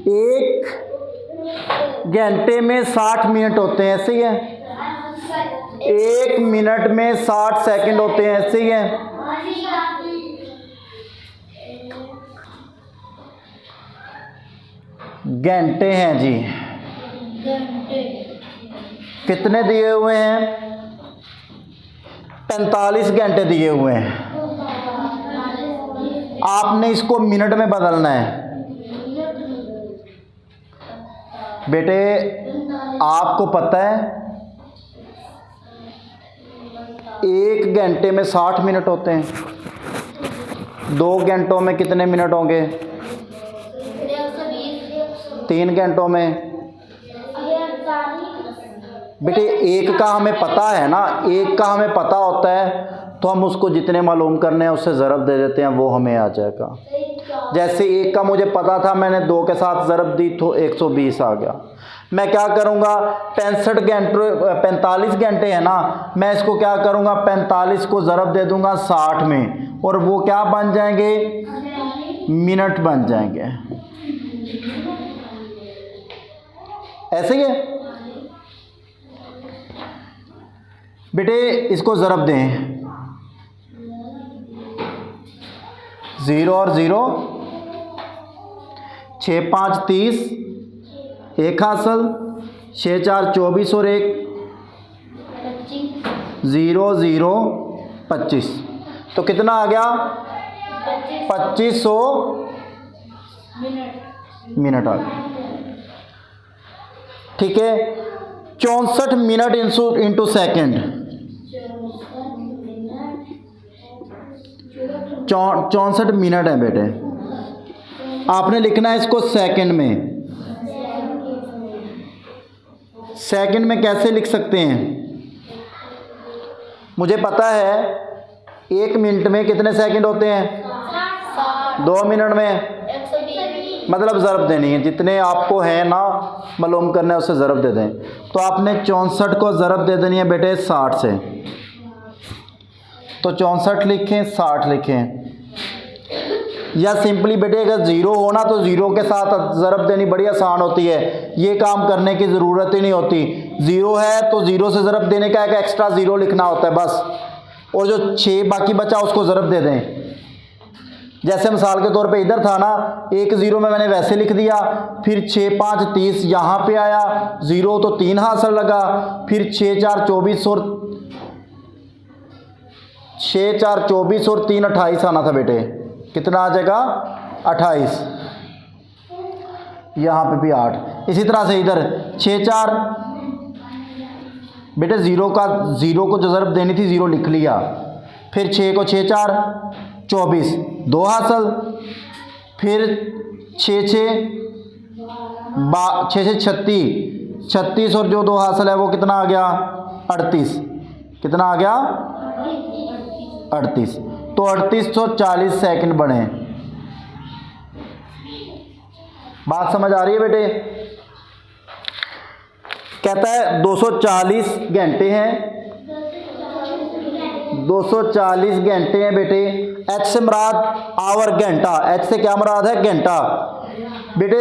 एक घंटे में 60 मिनट होते हैं, ऐसे ही है। एक मिनट में 60 सेकंड होते हैं, ऐसे ही है। घंटे हैं जी, कितने दिए हुए हैं? 45 घंटे दिए हुए हैं। आपने इसको मिनट में बदलना है बेटे। आपको पता है एक घंटे में 60 मिनट होते हैं। 2 घंटों में कितने मिनट होंगे? 3 घंटों में बेटे एक का हमें पता है ना, एक का हमें पता होता है तो हम उसको जितने मालूम करने हैं उससे ज़रब दे देते हैं, वो हमें आ जाएगा। जैसे एक का मुझे पता था, मैंने 2 के साथ ज़रब दी तो 120 आ गया। मैं क्या करूँगा? 45 घंटे है ना, मैं इसको क्या करूँगा? 45 को ज़रब दे दूँगा 60 में और वो क्या बन जाएंगे? मिनट बन जाएंगे। ऐसे ही है बेटे। इसको ज़रब दें, 0 और 0, 6 5 30, 1 हासिल, 6 4 24 और 1 0 0 25। तो कितना आ गया? 2500 मिनट आ गया। ठीक है, 64 मिनट इंटू सेकेंड, 64 मिनट है बेटे। आपने लिखना है इसको सेकंड में। सेकंड में कैसे लिख सकते हैं? मुझे पता है 1 मिनट में कितने सेकंड होते हैं? 2 मिनट में मतलब ज़रब देनी है, जितने आपको है ना मालूम करना है उससे ज़रब दे दें। तो आपने 64 को ज़रब दे देनी है बेटे 60 से। तो 64 लिखें, 60 लिखें, या सिंपली बेटे अगर 0 हो ना तो 0 के साथ ज़रब देनी बड़ी आसान होती है, ये काम करने की ज़रूरत ही नहीं होती। 0 है तो 0 से ज़रब देने का एक एक्स्ट्रा 0 लिखना होता है बस, और जो 6 बाकी बचा उसको ज़रब दे दें। जैसे मिसाल के तौर पे इधर था ना, 1 0 में मैंने वैसे लिख दिया, फिर 6 5 30 यहाँ पे आया, 0 तो 3 हासिल लगा, फिर 6 4 24 और 6 4 24 और 3 28 आना था बेटे। कितना आ जाएगा? 28। यहाँ पे भी 8। इसी तरह से इधर 6 4 बेटे 0 को जो ज़रब देनी थी 0 लिख लिया, फिर 6 को 6 4 24 2 हासिल, फिर 6 6 36 और जो 2 हासिल है वो कितना आ गया? 38। कितना आ गया? 38। तो 3840 सेकंड बने। बात समझ आ रही है बेटे? कहता है 240 घंटे हैं, 240 घंटे हैं बेटे। एच से मुराद आवर घंटा, एच से क्या मुराद है? घंटा। बेटे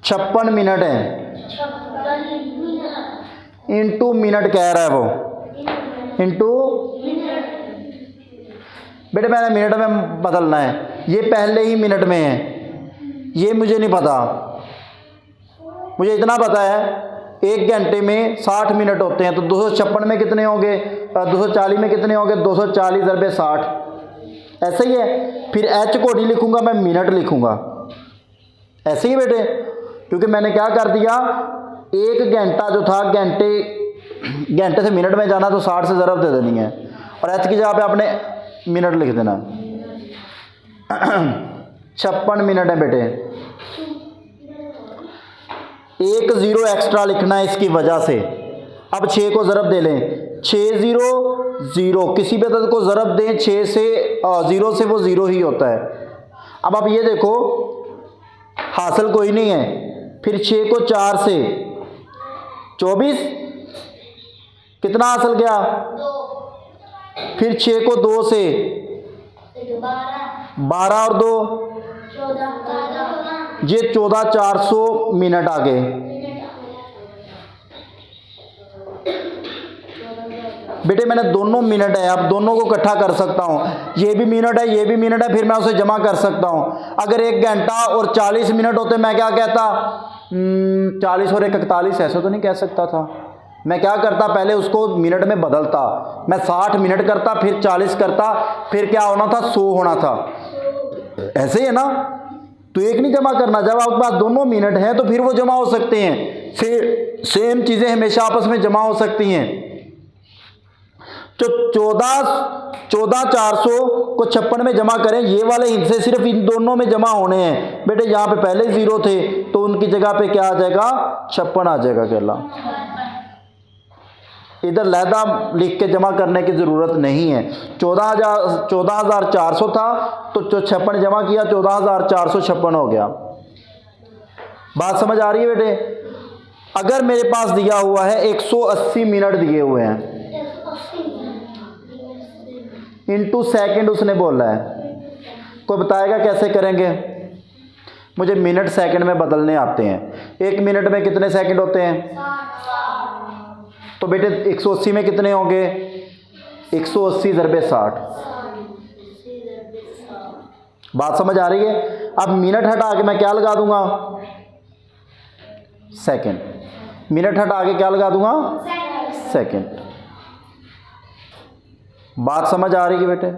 56 मिनट है, इंटू मिनट कह रहा है वो, इंटू बेटे मैंने मिनट में बदलना है, ये पहले ही मिनट में है, ये मुझे नहीं पता। मुझे इतना पता है 1 घंटे में 60 मिनट होते हैं, तो 256 में कितने होंगे? 240 में कितने होंगे? 240 × 60, ऐसे ही है। फिर एच को नहीं लिखूंगा, मैं मिनट लिखूंगा, ऐसे ही बेटे। क्योंकि मैंने क्या कर दिया, 1 घंटा जो था, घंटे से मिनट में जाना तो 60 से ज़रब दे देनी है, और एच की जगह पे आपने मिनट लिख देना। 56 मिनट है बेटे। 1 0 एक्स्ट्रा लिखना है इसकी वजह से। अब 6 को ज़रब दे लें, 6 0 0, किसी भी अदद को ज़रब दें 6 से 0 से, वो 0 ही होता है। अब आप ये देखो, हासिल कोई नहीं है, फिर 6 को 4 से 24, कितना हासिल गया? फिर 6 को 2 से 12 और 2 ये 14,400 मिनट आ गए। बेटे मैंने दोनों मिनट है, अब दोनों को इकट्ठा कर सकता हूँ, ये भी मिनट है ये भी मिनट है, फिर मैं उसे जमा कर सकता हूँ। अगर 1 घंटा और 40 मिनट होते मैं क्या कहता, 40 और 1 41, ऐसा तो नहीं कह सकता था। मैं क्या करता, पहले उसको मिनट में बदलता, मैं 60 मिनट करता, फिर 40 करता, फिर क्या होना था, 100 होना था। ऐसे ही है ना, तो एक नहीं जमा करना। जब आपके पास दोनों मिनट हैं तो फिर वो जमा हो सकते हैं, सेम चीज़ें हमेशा आपस में जमा हो सकती हैं। तो 14,400 को 56 में जमा करें, ये वाले हिस्से सिर्फ इन दोनों में जमा होने हैं। बेटे यहाँ पे पहले 0 थे तो उनकी जगह पे क्या आ जाएगा, 56 आ जाएगा। कहला इधर लहदा लिख के जमा करने की ज़रूरत नहीं है। 14,400 था तो 56 जमा किया, 14,456 हो गया। बात समझ आ रही है बेटे? अगर मेरे पास दिया हुआ है 180 मिनट दिए हुए हैं, इनटू सेकंड उसने बोला है, कोई बताएगा कैसे करेंगे? मुझे मिनट सेकंड में बदलने आते हैं। 1 मिनट में कितने सेकंड होते हैं? तो बेटे 180 में कितने होंगे? 180 × 60। बात समझ आ रही है? अब मिनट हटा के मैं क्या लगा दूंगा, सेकंड। मिनट हटा के क्या लगा दूंगा, सेकंड। बात समझ आ रही है बेटे?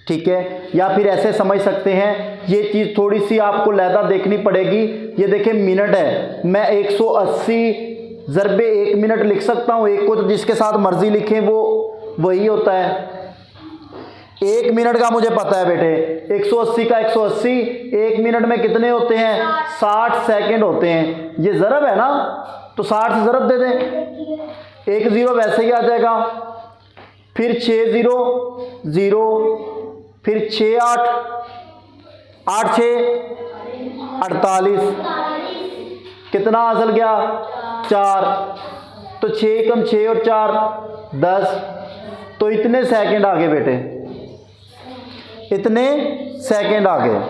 ठीक है। या फिर ऐसे समझ सकते हैं, ये चीज़ थोड़ी सी आपको लहदा देखनी पड़ेगी। ये देखें मिनट है, मैं 180 ज़रबे 1 मिनट लिख सकता हूँ। एक को तो जिसके साथ मर्जी लिखें वो वही होता है। 1 मिनट का मुझे पता है बेटे, 180 का 180, 1 मिनट में कितने होते हैं, 60 सेकंड होते हैं। ये ज़रब है ना, तो 60 से ज़रब दे दें, 1 0 वैसे ही आ जाएगा, फिर 6 0 0, फिर 6 8 8 6 48, कितना हासिल गया, 4। तो 6 कम 6 और 4 10, तो इतने सेकंड आ गए बेटे, इतने सेकंड आ गए।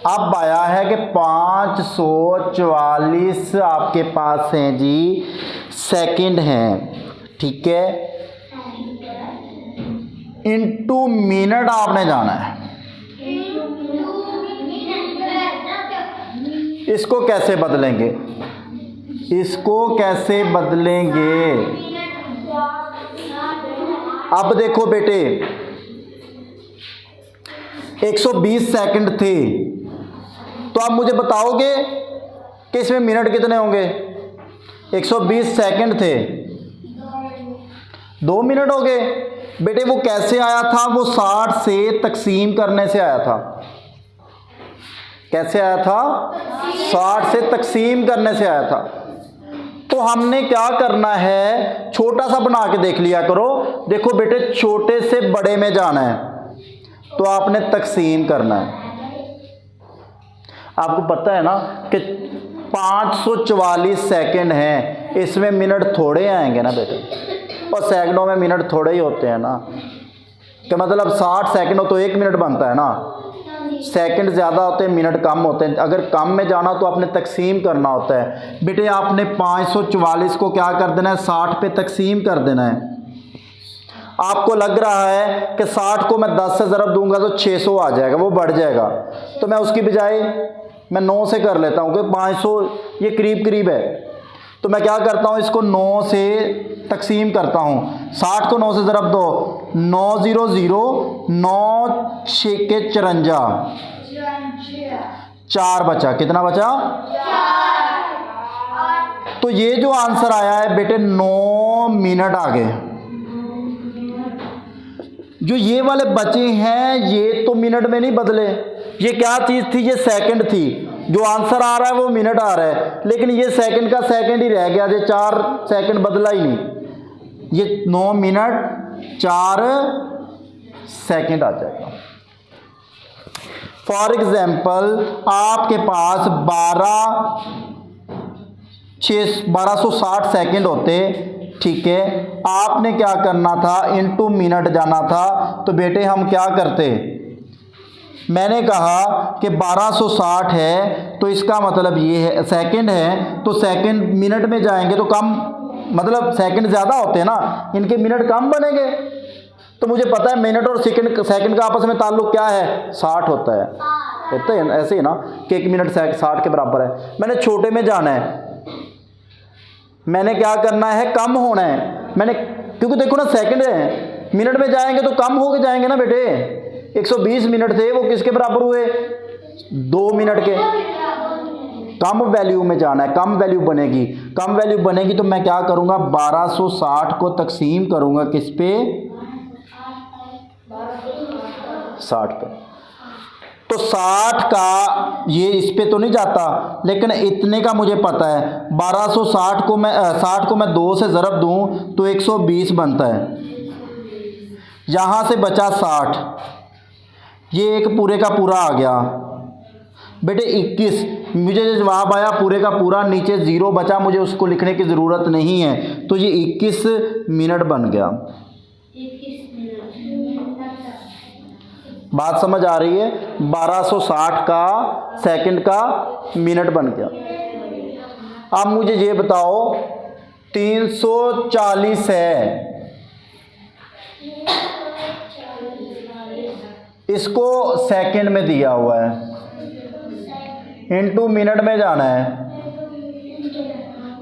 अब आया है कि 544 आपके पास हैं जी सेकंड हैं, ठीक है। इनटू मिनट आपने जाना है। इसको कैसे बदलेंगे, इसको कैसे बदलेंगे? अब देखो बेटे 120 सेकंड थे, तो आप मुझे बताओगे कि इसमें मिनट कितने होंगे? 120 सेकंड थे, 2 मिनट हो गए। बेटे वो कैसे आया था, वो 60 से तकसीम करने से आया था। कैसे आया था? 60 से तकसीम करने से आया था। तो हमने क्या करना है, छोटा सा बना के देख लिया करो। देखो बेटे छोटे से बड़े में जाना है तो आपने तकसीम करना है। आपको पता है ना कि 544 सेकंड हैं, इसमें मिनट थोड़े आएंगे ना बेटे, और सेकंडों में मिनट थोड़े ही होते हैं ना। कि मतलब 60 सेकंड हो तो 1 मिनट बनता है ना, सेकंड ज़्यादा होते हैं मिनट कम होते हैं। अगर कम में जाना तो आपने तकसीम करना होता है। बेटे आपने 544 को क्या कर देना है, 60 पे तकसीम कर देना है। आपको लग रहा है कि 60 को मैं 10 से ज़रब दूंगा तो 600 आ जाएगा, वो बढ़ जाएगा, तो मैं उसकी बजाय मैं 9 से कर लेता हूँ कि 500 ये करीब करीब है। तो मैं क्या करता हूँ, इसको 9 से तकसीम करता हूँ। 60 को 9 से ज़रब दो, 9 0 0, 9 6 के 54, 4 बचा। कितना बचा? 4। तो ये जो आंसर आया है बेटे 9 मिनट आ गए। जो ये वाले बचे हैं ये तो मिनट में नहीं बदले। ये क्या चीज़ थी, ये सेकंड थी। जो आंसर आ रहा है वो मिनट आ रहा है, लेकिन ये सेकंड का सेकंड ही रह गया, ये 4 सेकंड बदला ही नहीं। ये 9 मिनट 4 सेकंड आ जाएगा। फॉर एग्जाम्पल आपके पास 1260 सेकंड होते ठीक है, आपने क्या करना था, इनटू मिनट जाना था। तो बेटे हम क्या करते, मैंने कहा कि 1260 है तो इसका मतलब ये है सेकंड है, तो सेकंड मिनट में जाएंगे तो कम, मतलब सेकंड ज़्यादा होते हैं ना, इनके मिनट कम बनेंगे। तो मुझे पता है मिनट और सेकंड का आपस में ताल्लुक क्या है, 60 होता है। होता है ऐसे ही ना कि 1 मिनट 60 के बराबर है। मैंने छोटे में जाना है, मैंने क्या करना है, कम होना है। मैंने क्योंकि देखो ना सेकंड है, मिनट में जाएंगे तो कम होके जाएंगे ना बेटे। 120 मिनट थे, वो किसके बराबर हुए, 2 मिनट के। कम वैल्यू में जाना है, कम वैल्यू बनेगी। कम वैल्यू बनेगी तो मैं क्या करूंगा, 1260 को तकसीम करूंगा किस पे, 60 पे। तो 60 का ये इस पे तो नहीं जाता, लेकिन इतने का मुझे पता है। 1260 को मैं 60 को मैं 2 से ज़रब दूं तो 120 बनता है। यहाँ से बचा 60, ये एक पूरे का पूरा आ गया बेटे 21। मुझे जो जवाब आया पूरे का पूरा, नीचे ज़ीरो बचा, मुझे उसको लिखने की ज़रूरत नहीं है, तो ये 21 मिनट बन गया। बात समझ आ रही है, 1260 का सेकंड का मिनट बन गया। अब मुझे ये बताओ 340 है, इसको सेकंड में दिया हुआ है, इनटू मिनट में जाना है।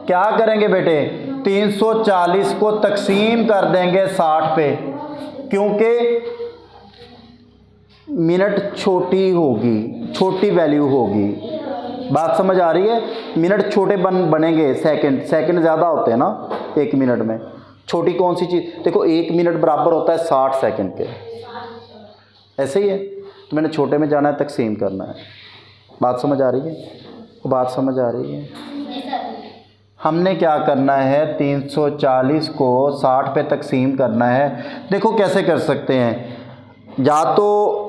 क्या करेंगे बेटे, 340 को तकसीम कर देंगे 60 पे, क्योंकि मिनट छोटी होगी, छोटी वैल्यू होगी। बात समझ आ रही है, मिनट छोटे बनेंगे, सेकंड ज़्यादा होते हैं ना 1 मिनट में। छोटी कौन सी चीज़, देखो 1 मिनट बराबर होता है 60 सेकंड के, ऐसे ही है। तो मैंने छोटे में जाना है, तकसीम करना है। बात समझ आ रही है, बात समझ आ रही है। हमने क्या करना है, 340 को 60 पे तकसीम करना है। देखो कैसे कर सकते हैं, या तो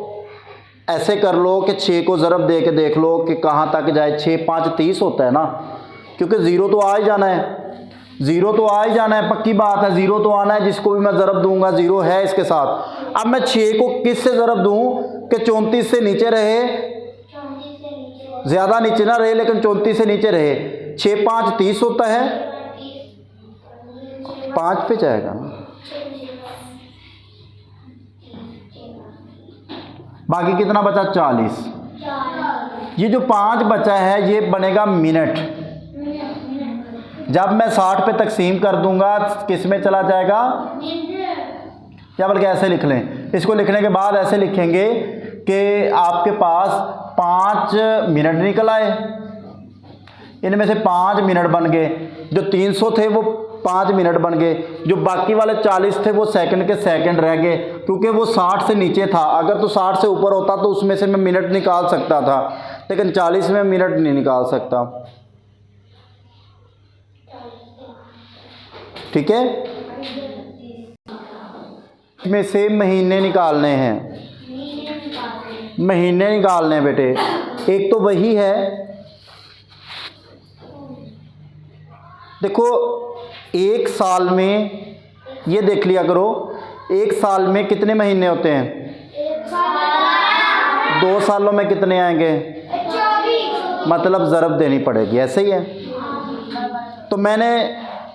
ऐसे कर लो कि 6 को ज़रब दे के देख लो कि कहाँ तक जाए। 6 5 30 होता है ना, क्योंकि ज़ीरो तो आ ही जाना है, ज़ीरो तो आ ही जाना है, पक्की बात है, ज़ीरो तो आना है। जिसको भी मैं ज़रब दूंगा ज़ीरो है इसके साथ। अब मैं 6 को किस से ज़रब दूं कि 34 से नीचे रहे, ज़्यादा नीचे ना रहे लेकिन 34 से नीचे रहे। 6 5 30 होता है, 5 पे जाएगा ना, बाकी कितना बचा 40। ये जो 5 बचा है ये बनेगा मिनट। जब मैं 60 पे तकसीम कर दूंगा किस में चला जाएगा, या बल्कि ऐसे लिख लें, इसको लिखने के बाद ऐसे लिखेंगे कि आपके पास 5 मिनट निकल आए, इनमें से 5 मिनट बन गए। जो 300 थे वो 5 मिनट बन गए, जो बाकी वाले 40 थे वो सेकंड के सेकंड रह गए, क्योंकि वो 60 से नीचे था। अगर तो 60 से ऊपर होता तो उसमें से मैं मिनट निकाल सकता था, लेकिन 40 में मिनट नहीं निकाल सकता। ठीक है, इसमें से महीने निकालने हैं, महीने निकालने हैं बेटे। एक तो वही है, देखो 1 साल में, ये देख लिया करो, 1 साल में कितने महीने होते हैं, 2 सालों में कितने आएंगे, मतलब ज़रब देनी पड़ेगी, ऐसे ही है। तो मैंने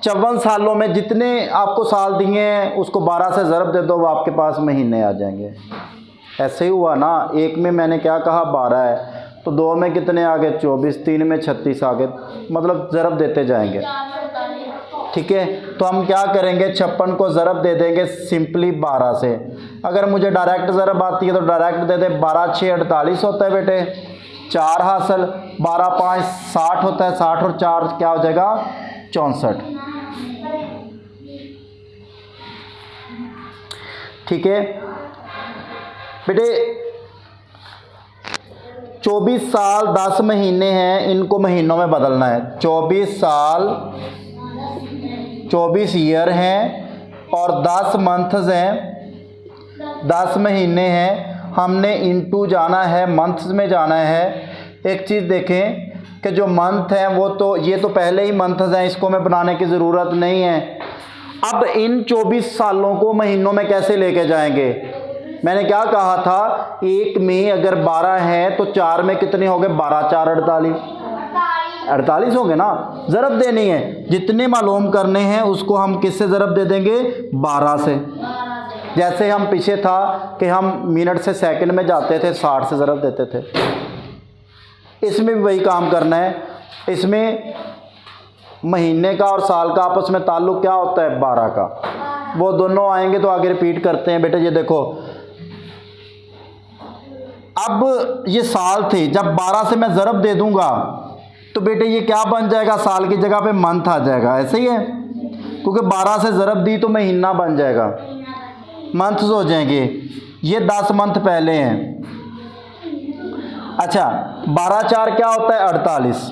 54 सालों में जितने आपको साल दिए हैं उसको 12 से ज़रब दे दो, वो आपके पास महीने आ जाएंगे। ऐसे ही हुआ ना, एक में मैंने क्या कहा 12 है, तो 2 में कितने आ गए 24, 3 में 36 आ गए, मतलब ज़रब देते जाएंगे। ठीक है, तो हम क्या करेंगे, 56 को ज़रब दे देंगे सिंपली 12 से। अगर मुझे डायरेक्ट ज़रब आती है तो डायरेक्ट दे दे, 12 6 48 होता है बेटे, 4 हासिल, 12 5 60 होता है, 60 और 4 क्या हो जाएगा 64। ठीक है बेटे, 24 साल 10 महीने हैं, इनको महीनों में बदलना है। 24 साल 24 ईयर हैं और 10 मंथ्स हैं, 10 महीने हैं। हमने इनटू जाना है, मंथ्स में जाना है। एक चीज़ देखें कि जो मंथ हैं वो तो, ये तो पहले ही मंथ्स हैं, इसको मैं बनाने की ज़रूरत नहीं है। अब इन 24 सालों को महीनों में कैसे लेके जाएंगे? मैंने क्या कहा था, एक में अगर 12 है तो 4 में कितने हो गए? 12 4 48 हो गए ना। ज़रब देनी है, जितने मालूम करने हैं उसको हम किससे ज़रब दे देंगे? 12 से। जैसे हम पीछे था कि हम मिनट से सेकंड में जाते थे, 60 से ज़रब देते थे। इसमें भी वही काम करना है। इसमें महीने का और साल का आपस में ताल्लुक़ क्या होता है? 12 का। वो दोनों आएंगे तो आगे रिपीट करते हैं। बेटे ये देखो, अब ये साल थे, जब 12 से मैं ज़रब दे दूंगा तो बेटे ये क्या बन जाएगा? साल की जगह पे मंथ आ जाएगा। ऐसे ही है, क्योंकि 12 से ज़रब दी तो महीना बन जाएगा, मंथ्स हो जाएंगे। ये 10 मंथ पहले हैं। अच्छा, 12 4 क्या होता है? 48।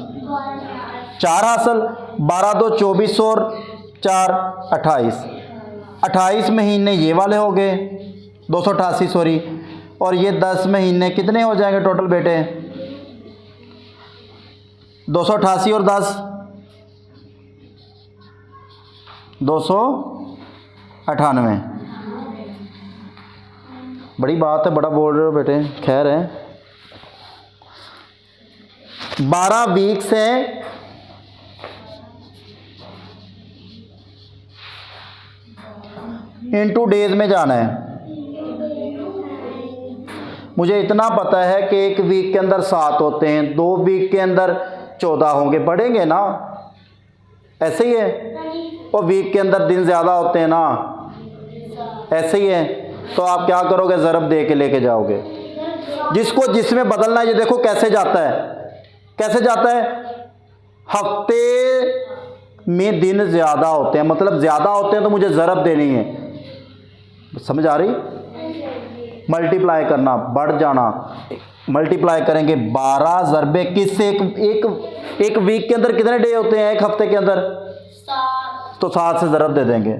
4 हासिल, 12 2 24 और 4 28। 28 महीने ये वाले हो गए, 288 सॉरी। और ये 10 महीने कितने हो जाएंगे टोटल बेटे? 288 और 10 298। बड़ी बात है, बड़ा बोल रहे हो बेटे। खैर है, 12 वीक्स हैं, इनटू डेज में जाना है। मुझे इतना पता है कि एक वीक के अंदर 7 होते हैं, 2 वीक के अंदर 14 होंगे। पढ़ेंगे ना, ऐसे ही है। और वीक के अंदर दिन ज़्यादा होते हैं ना, ऐसे ही है। तो आप क्या करोगे? ज़रब दे के लेके जाओगे। जिसको जिसमें बदलना है, ये देखो कैसे जाता है, कैसे जाता है। हफ्ते में दिन ज़्यादा होते हैं, मतलब ज़्यादा होते हैं तो मुझे ज़रब देनी है। समझ आ रही? मल्टीप्लाई करना, बढ़ जाना। मल्टीप्लाई करेंगे 12 ज़रबे किस से? एक वीक के अंदर कितने डे होते हैं? एक हफ्ते के अंदर 7। तो 7 से ज़रब दे देंगे,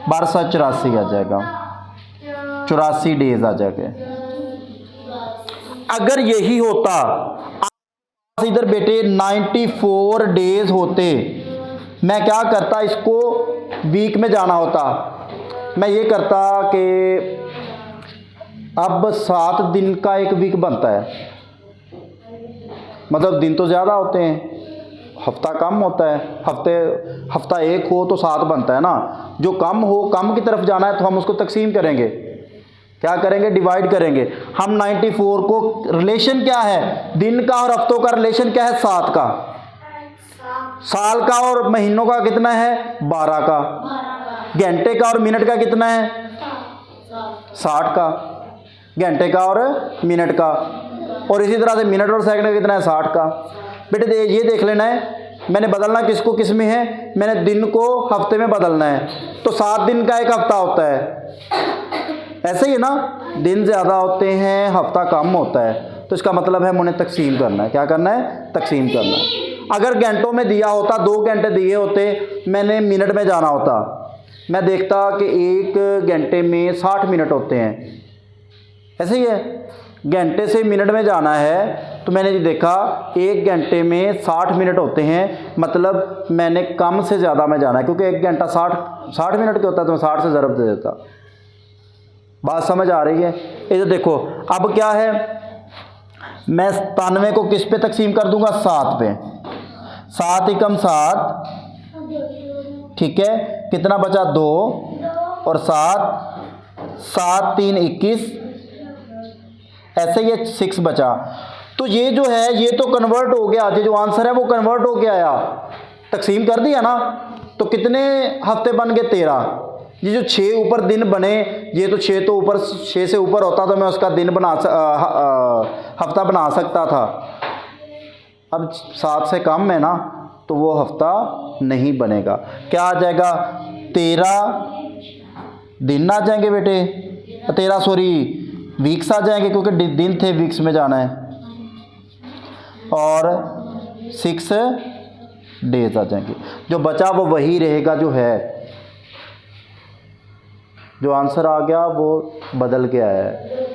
12 84 आ जाएगा, 84 डेज आ जाएंगे। अगर यही होता इधर बेटे 94 डेज होते, मैं क्या करता? इसको वीक में जाना होता। मैं ये करता कि अब 7 दिन का एक वीक बनता है, मतलब दिन तो ज़्यादा होते हैं, हफ्ता कम होता है। हफ्ता एक हो तो 7 बनता है ना। जो कम हो, कम की तरफ जाना है तो हम उसको तकसीम करेंगे। क्या करेंगे? डिवाइड करेंगे। हम 94 को, रिलेशन क्या है दिन का और हफ्तों का? रिलेशन क्या है? 7 का। साल का और महीनों का कितना है? 12 का। घंटे का और मिनट का कितना है? 60 का। घंटे का और मिनट का। और इसी तरह से मिनट और सेकंड का कितना है? 60 का। बेटे ये देख लेना है, मैंने बदलना किसको किस में है? मैंने दिन को हफ्ते में बदलना है। तो 7 दिन का एक हफ्ता होता है, ऐसे ही है ना। दिन ज़्यादा होते हैं, हफ्ता कम होता है, तो इसका मतलब है मुझे तकसीम करना है। क्या करना है? तकसीम करना है। अगर घंटों में दिया होता, 2 घंटे दिए होते, मैंने मिनट में जाना होता, मैं देखता कि एक घंटे में 60 मिनट होते हैं। ऐसे ही है, घंटे से मिनट में जाना है तो मैंने ये देखा 1 घंटे में 60 मिनट होते हैं, मतलब मैंने कम से ज़्यादा में जाना है, क्योंकि 1 घंटा 60 मिनट के होता है तो मैं 60 से ज़रब दे देता। बात समझ आ रही है? इधर देखो, अब क्या है, मैं 97 को किस पे तकसीम कर दूंगा? 7 पे। 7 एकम 7, ठीक है। कितना बचा? 2 और 7 3 21, ऐसे ये 6 बचा। तो ये जो है ये तो कन्वर्ट हो गया, जो आंसर है वो कन्वर्ट हो गया आया, तकसीम कर दिया ना। तो कितने हफ्ते बन गए? 13। ये जो 6 ऊपर दिन बने, ये तो 6 तो ऊपर, 6 से ऊपर होता तो मैं उसका दिन हफ्ता बना सकता था। अब 7 से कम है ना, तो वो हफ्ता नहीं बनेगा। क्या आ जाएगा? 13 दिन आ जाएंगे बेटे, 13 सॉरी वीक्स आ जाएंगे, क्योंकि दिन थे, वीक्स में जाना है। और 6 डेज आ जाएंगे। जो बचा वो वही रहेगा जो है, जो आंसर आ गया वो बदल के आया है।